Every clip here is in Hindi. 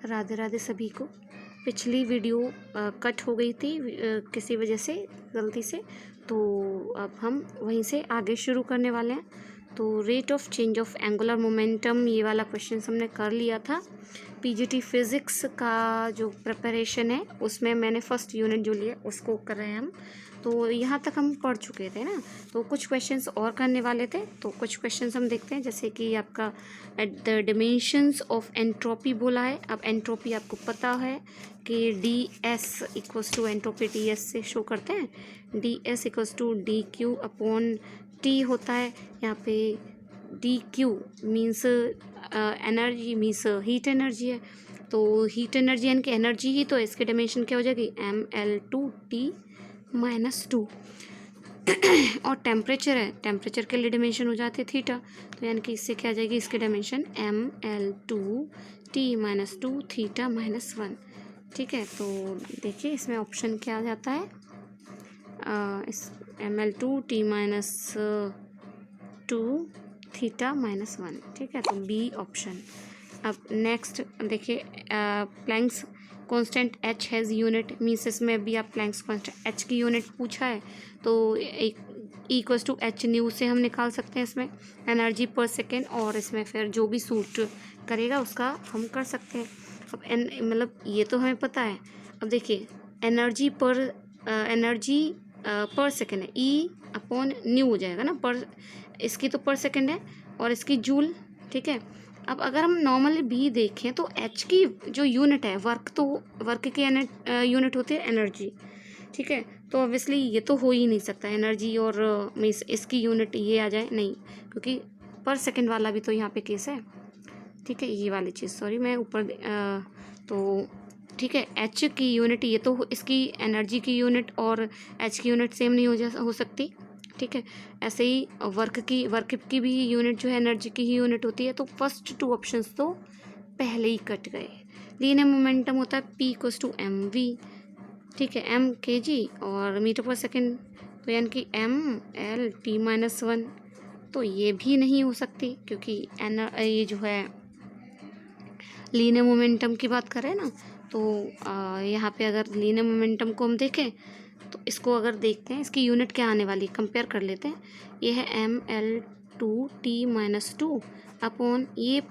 राधे राधे सभी को। पिछली वीडियो कट हो गई थी किसी वजह से, गलती से, तो अब हम वहीं से आगे शुरू करने वाले हैं। तो rate of change of angular momentum, ये वाला क्वेश्चन हमने कर लिया था। पीजीटी फिज़िक्स का जो प्रिपरेशन है उसमें मैंने फर्स्ट यूनिट जो लिया उसको कर रहे हैं हम। तो यहाँ तक हम पढ़ चुके थे ना, तो कुछ क्वेश्चंस और करने वाले थे। तो कुछ क्वेश्चंस हम देखते हैं, जैसे कि आपका at the dimensions of entropy बोला है। अब एंट्रोपी आपको पता है कि D S equals to entropy D S से शो करते हैं। D S equals to D Q upon T होता है। यहाँ पे D Q means energy, means heat energy है। तो हीट एनर्जी यानी कि एनर्जी ही तो है, इसकी डायमेंशन क्या हो जाएगी ml2T-2। और टेम्परेचर है, टेम्परेचर के लिए डायमेंशन हो जाती है थीटा, तो यानी कि इससे क्या आ जाएगी इसकी डायमेंशन ml2T-2 थीटा -1। ठीक है, तो देखिए इसमें ऑप्शन क्या आ जाता है, इस ml2T-2 थीटा -1। ठीक है, तो बी ऑप्शन। अब नेक्स्ट देखिए, Planck's constant h has unit, means इसमें भी आप प्लैंक्स कांस्टेंट h की यूनिट पूछा है, तो एक इक्वल्स टू h न्यू से हम निकाल सकते हैं इसमें एनर्जी पर सेकेंड, और इसमें फिर जो भी सूट करेगा उसका हम कर सकते हैं। अब मतलब ये तो हमें पता है। अब देखिए एनर्जी पर सेकेंड है, E अपॉन न्यू हो जाएगा ना, पर इसकी तो पर सेकेंड है और इसकी जूल। ठीक है, अब अगर हम नॉर्मली भी देखें तो h की जो यूनिट है वर्क, तो वर्क की यूनिट होती है एनर्जी। ठीक है, तो ऑब्वियसली ये तो हो ही नहीं सकता एनर्जी और मीन्स इसकी यूनिट ये आ जाए, नहीं, क्योंकि पर सेकंड वाला भी तो यहाँ पे केस है। ठीक है, ये वाली चीज़, सॉरी मैं ऊपर तो ठीक है, h की यूनिट ये तो इसकी एनर्जी की यूनिट और h की यूनिट सेम नहीं हो सकती। ठीक है, ऐसे ही वर्क की भी यूनिट जो है एनर्जी की ही यूनिट होती है। तो फर्स्ट टू ऑप्शंस तो पहले ही कट गए। लीनियर मोमेंटम होता है P इक्वल्स टू mv। ठीक है, m kg और मीटर पर सेकेंड, तो यानी कि ml/t-1। तो ये भी नहीं हो सकती, क्योंकि ये जो है लीनियर मोमेंटम की बात करें ना, तो यहाँ पे अगर लीनियर मोमेंटम को हम देखें तो इसको अगर देखते हैं इसकी यूनिट क्या आने वाली, कंपेयर कर लेते हैं। ये है ml2T-2 अपॉन ये,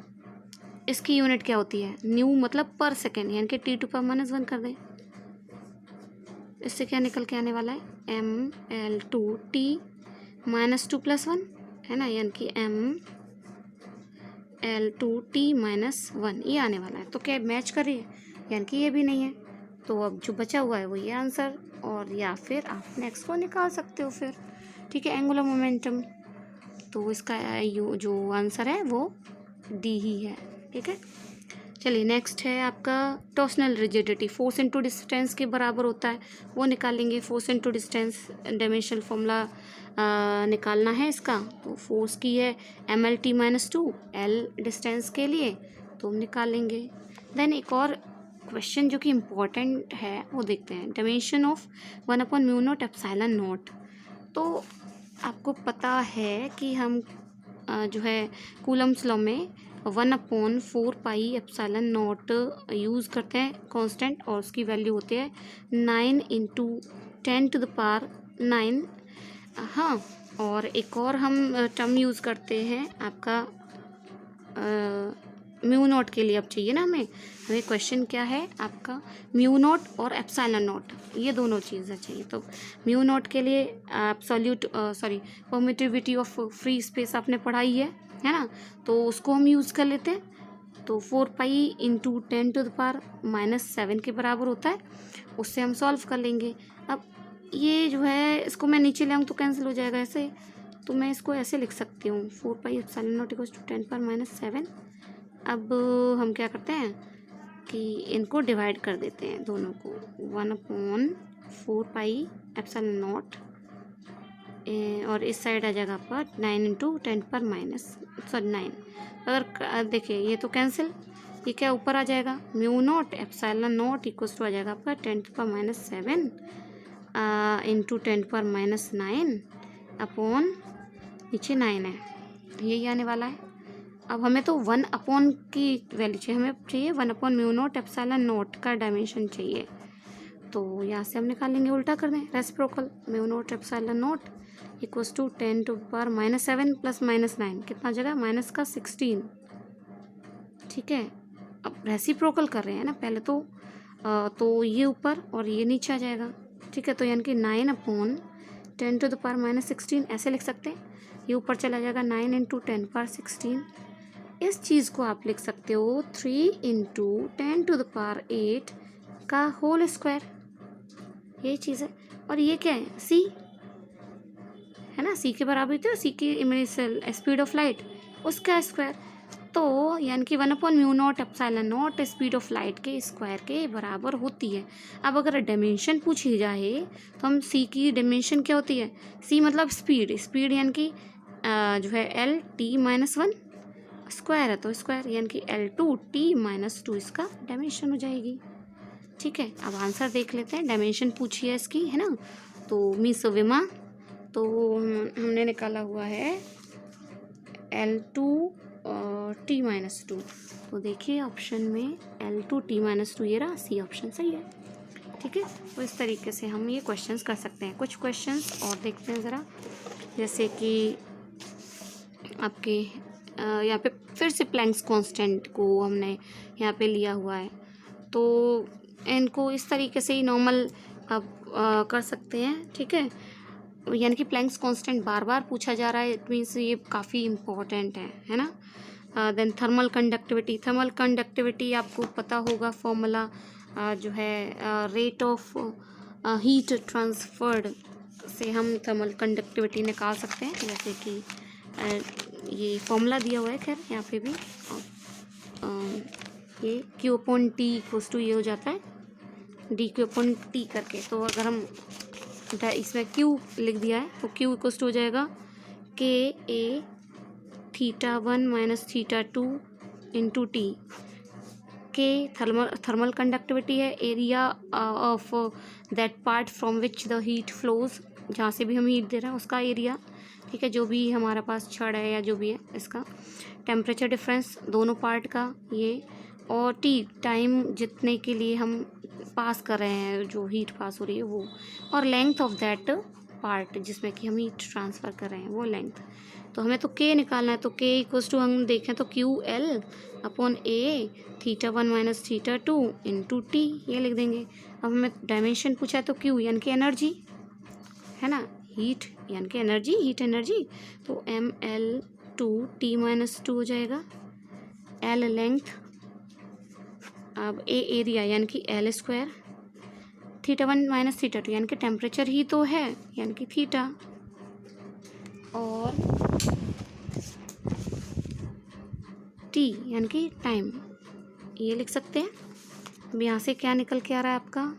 इसकी यूनिट क्या होती है न्यू, मतलब पर सेकेंड, यानी कि T⁻1 कर दें। इससे क्या निकल के आने वाला है ml2T-2+1 है ना, यानी कि ml2T-1 ये आने वाला है। तो क्या मैच कर रही है, यानी कि ये भी नहीं है। तो अब जो बचा हुआ है वो ये आंसर, और या फिर आप नेक्स्ट को निकाल सकते हो फिर। ठीक है, एंगुलर मोमेंटम, तो इसका जो आंसर है वो डी ही है। ठीक है, चलिए नेक्स्ट है आपका torsional rigidity. Force into distance के बराबर होता है, वो निकालेंगे। Force into distance dimensional formula निकालना है इसका। तो फोर्स की है ml/t-2, l डिस्टेंस के लिए, तो हम निकालेंगे। देन एक और क्वेश्चन जो कि इम्पोर्टेंट है वो देखते हैं, डायमेंशन ऑफ 1/μ0ε0। तो आपको पता है कि हम जो है कूलम्स लॉ में 1/4πε0 यूज़ करते हैं कांस्टेंट, और उसकी वैल्यू होती है 9 × 10⁹ हाँ, और एक और हम टर्म यूज़ करते हैं आपका μ0 के लिए। अब चाहिए ना हमें क्वेश्चन क्या है आपका, μ0 और ε0, ये दोनों चीज़ें चाहिए। तो μ0 के लिए absolute permittivity of free space आपने पढ़ाई है ना, तो उसको हम यूज़ कर लेते हैं। तो 4π × 10⁻⁻7 के बराबर होता है, उससे हम सॉल्व कर लेंगे। अब ये जो है इसको मैं नीचे ले आऊँ तो कैंसिल हो जाएगा ऐसे, तो मैं इसको ऐसे लिख सकती हूँ 4πε0 = 10⁻⁷। अब हम क्या करते हैं कि इनको डिवाइड कर देते हैं दोनों को, 1/4πε0 और इस साइड आ जाएगा पर 9 × 10⁻⁹। अगर देखिए ये तो कैंसिल, ये क्या ऊपर आ जाएगा μ0 ε0 इक्वल्स टू आ जाएगा आपका 10⁻7 × 10⁻9 अपॉन नीचे 9 है, यही आने वाला है। अब हमें तो 1 की वैल्यू चाहिए, हमें चाहिए 1/μ0 एप्सिलॉन नॉट का डायमेंशन चाहिए। तो यहाँ से हम निकालेंगे, उल्टा कर दें, reciprocal μ0 epsilon naught equals to 10⁻⁻7 + -9 कितना जगह -16। ठीक है, अब रेसिप्रोकल कर रहे हैं ना पहले तो ये ऊपर और ये नीचे आ जाएगा। ठीक है, तो यानी कि 9/10⁻16 ऐसे लिख सकते हैं। ये ऊपर चला जाएगा 9 × 10⁻16। इस चीज़ को आप लिख सकते हो 3 × 10⁸ का होल स्क्वायर। ये चीज़ है, और ये क्या है, c है ना, c के बराबर तो c की स्पीड ऑफ लाइट, उसका स्क्वायर। तो यानी कि 1/μ0 epsilon naught speed of light के स्क्वायर के बराबर होती है। अब अगर डायमेंशन पूछी जाए तो हम c की डायमेंशन क्या होती है, c मतलब स्पीड यानी कि जो है L t-1 स्क्वायर है तो स्क्वायर यानी कि L2t-2 इसका डायमेंशन हो जाएगी। ठीक है, अब आंसर देख लेते हैं, डायमेंशन पूछी है इसकी, है ना। तो मिस विमा, तो हमने निकाला हुआ है L2t-2। तो देखिए ऑप्शन में L2t-2 ये रहा, सी ऑप्शन सही है। ठीक है, तो इस तरीके से हम ये क्वेश्चंस कर सकते हैं। कुछ क्वेश्चंस और देखते हैं ज़रा, जैसे कि आपके यहाँ पे फिर से प्लैंक्स कांस्टेंट को हमने यहाँ पे लिया हुआ है, तो इनको इस तरीके से ही नॉर्मल आप कर सकते हैं। ठीक है, यानी कि प्लैंक्स कांस्टेंट बार बार पूछा जा रहा है, इट मीन्स ये काफ़ी इम्पोर्टेंट है ना। देन थर्मल कंडक्टिविटी आपको पता होगा फॉर्मूला जो है रेट ऑफ हीट ट्रांसफर्ड से हम थर्मल कंडक्टिविटी निकाल सकते हैं। जैसे कि ये फॉर्मूला दिया हुआ है, खैर यहाँ पे भी ये Q/T ये हो जाता है dQ/T करके। तो अगर हम इसमें Q लिख दिया है तो Q हो जाएगा KA θ1 - θ2 × T। के थर्मल कंडक्टिविटी है, area of that part from which the heat flows, जहाँ से भी हम हीट दे रहे हैं उसका एरिया। ठीक है, जो भी हमारे पास छड़ है या जो भी है इसका टेम्परेचर डिफरेंस दोनों पार्ट का ये, और टी टाइम जितने के लिए हम पास कर रहे हैं, जो हीट पास हो रही है वो, और लेंथ ऑफ दैट पार्ट जिसमें कि हम हीट ट्रांसफ़र कर रहे हैं वो लेंथ। तो हमें तो के निकालना है, तो के इक्वल्स टू हम देखें तो QL/A θ1 - θ2 × T ये लिख देंगे। अब हमें डायमेंशन पूछा है तो Q यानी कि एनर्जी है ना, हीट यानी कि एनर्जी, हीट एनर्जी, तो mL2t-2 हो जाएगा। L लेंथ, अब A एरिया यानी कि L² θ1 - θ2 यानी कि टेम्परेचर ही तो है यानी कि थीटा, और T यानी कि टाइम ये लिख सकते हैं। अब यहाँ से क्या निकल के आ रहा है आपका,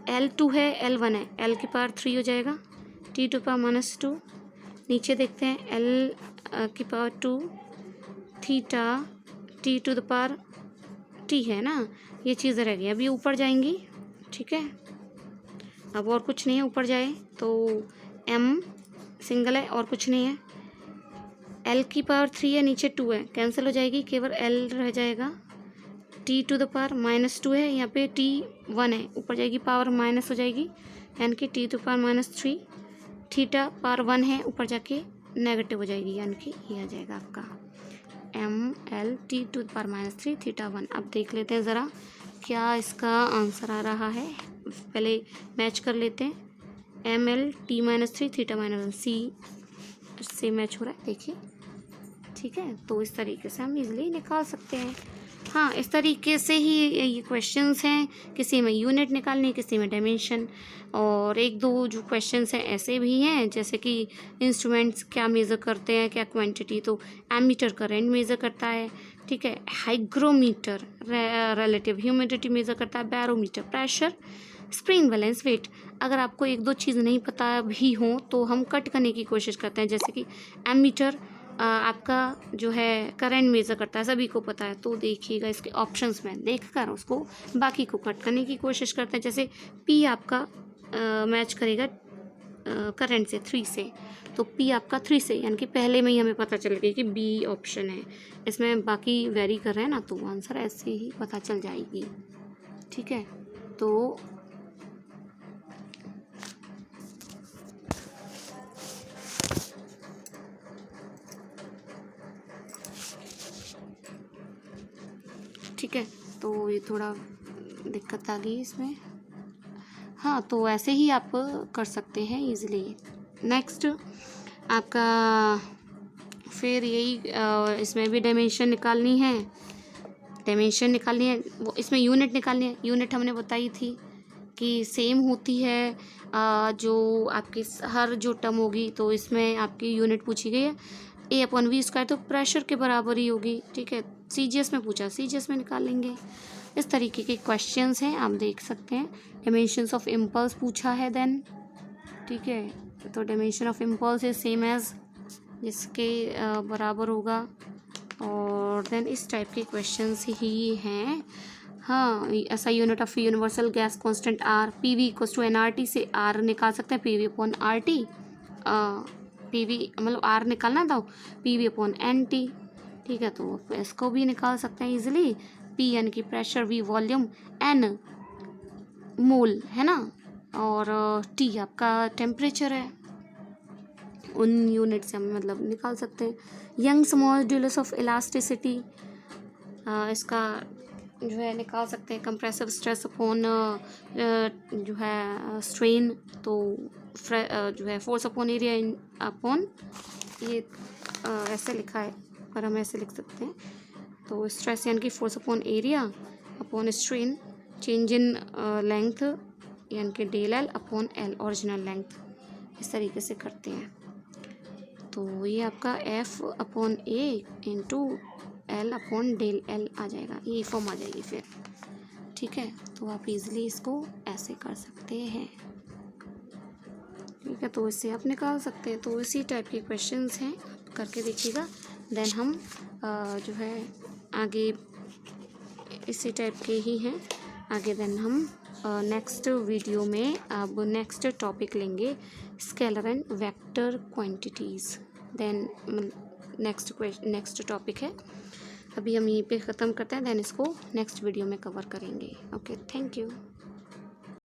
L2 है L1 है, L³ हो जाएगा, T⁻⁻2, नीचे देखते हैं L⁻2 थीटा T⁻T है ना, ये चीज़ रह गई। अब ये ऊपर जाएंगी, ठीक है, अब और कुछ नहीं है, ऊपर जाए तो M सिंगल है और कुछ नहीं है, L³ है, नीचे 2 है, कैंसिल हो जाएगी, केवल L रह जाएगा, T⁻⁻2 है, यहाँ पे T1 है, ऊपर जाएगी पावर माइनस हो जाएगी यानी कि T⁻⁻3, थीटा पावर 1 है, ऊपर जाके नेगेटिव हो जाएगी यानी कि ये आ जाएगा आपका MLT⁻3 θ1। अब देख लेते हैं ज़रा क्या इसका आंसर आ रहा है, पहले मैच कर लेते हैं, MLT-3 θ-1 C से मैच हो रहा है, देखिए, ठीक है। तो इस तरीके से हम इजीली निकाल सकते हैं। हाँ, इस तरीके से ही ये क्वेश्चंस हैं, किसी में यूनिट निकालनी, किसी में डायमेंशन, और एक दो जो क्वेश्चंस हैं ऐसे भी हैं जैसे कि इंस्ट्रूमेंट्स क्या मेज़र करते हैं, क्या क्वांटिटी, तो एमीटर करंट मेज़र करता है, ठीक है, हाइग्रोमीटर रिलेटिव ह्यूमिडिटी मेज़र करता है, barometer pressure, spring balance weight. अगर आपको एक दो चीज़ नहीं पता भी हो तो हम कट करने की कोशिश करते हैं, जैसे कि एमीटर आपका जो है करंट मेज़र करता है, सभी को पता है, तो देखिएगा इसके ऑप्शंस में देखकर उसको बाकी को कट करने की कोशिश करते हैं। जैसे पी आपका मैच करेगा करंट से 3 से, तो P आपका 3 से, यानी कि पहले में ही हमें पता चल गया कि B ऑप्शन है। इसमें बाकी वेरी कर रहे हैं ना, तो आंसर ऐसे ही पता चल जाएगी। ठीक है, तो ठीक है, तो ये थोड़ा दिक्कत आ गई इसमें। हाँ, तो ऐसे ही आप कर सकते हैं इजीली। नेक्स्ट आपका फिर यही इसमें भी डायमेंशन निकालनी है, वो इसमें यूनिट निकालनी है। यूनिट हमने बताई थी कि सेम होती है, जो आपकी हर जो टर्म होगी तो इसमें आपकी यूनिट पूछी गई है A/V², तो प्रेशर के बराबर ही होगी। ठीक है, CGS में पूछा, CGS में निकाल लेंगे। इस तरीके के क्वेश्चंस हैं, आप देख सकते हैं। डायमेंशंस ऑफ इम्पल्स पूछा है देन। ठीक है, तो dimension of impulse is same as, जिसके बराबर होगा। और देन इस टाइप के क्वेश्चंस ही हैं। हाँ, ऐसा unit of universal gas constant R, PV = nRT से R निकाल सकते हैं, PV/RT। PV मतलब R निकालना था, PV/NT। ठीक है, तो इसको भी निकाल सकते हैं इजीली। P यानी कि प्रेशर, V वॉल्यूम, N मोल है ना, और T आपका टेम्परेचर है। उन यूनिट से हम मतलब निकाल सकते हैं। यंग्स मॉड्यूलस ऑफ इलास्टिसिटी, इसका जो है निकाल सकते हैं। कंप्रेसिव स्ट्रेस अपॉन जो है स्ट्रेन, तो जो है फोर्स अपॉन एरिया अपॉन, ये ऐसे लिखा है पर हम ऐसे लिख सकते हैं। तो स्ट्रेस यानी कि force upon area upon strain, change in length यानी कि del upon L original length, इस तरीके से करते हैं। तो ये आपका F/A इंटू L/del आ जाएगा, ये फॉर्म आ जाएगी फिर। ठीक है, तो आप इजीली इसको ऐसे कर सकते हैं। ठीक है, तो इससे आप निकाल सकते हैं। तो इसी टाइप के क्वेश्चंस हैं, आप करके देखिएगा। देन हम जो है आगे इसी टाइप के ही हैं आगे। देन हम नेक्स्ट वीडियो में अब नेक्स्ट टॉपिक लेंगे, scalar and vector quantities. Then next topic है, अभी हम यहीं पे ख़त्म करते हैं। देन इसको नेक्स्ट वीडियो में कवर करेंगे। Okay, thank you.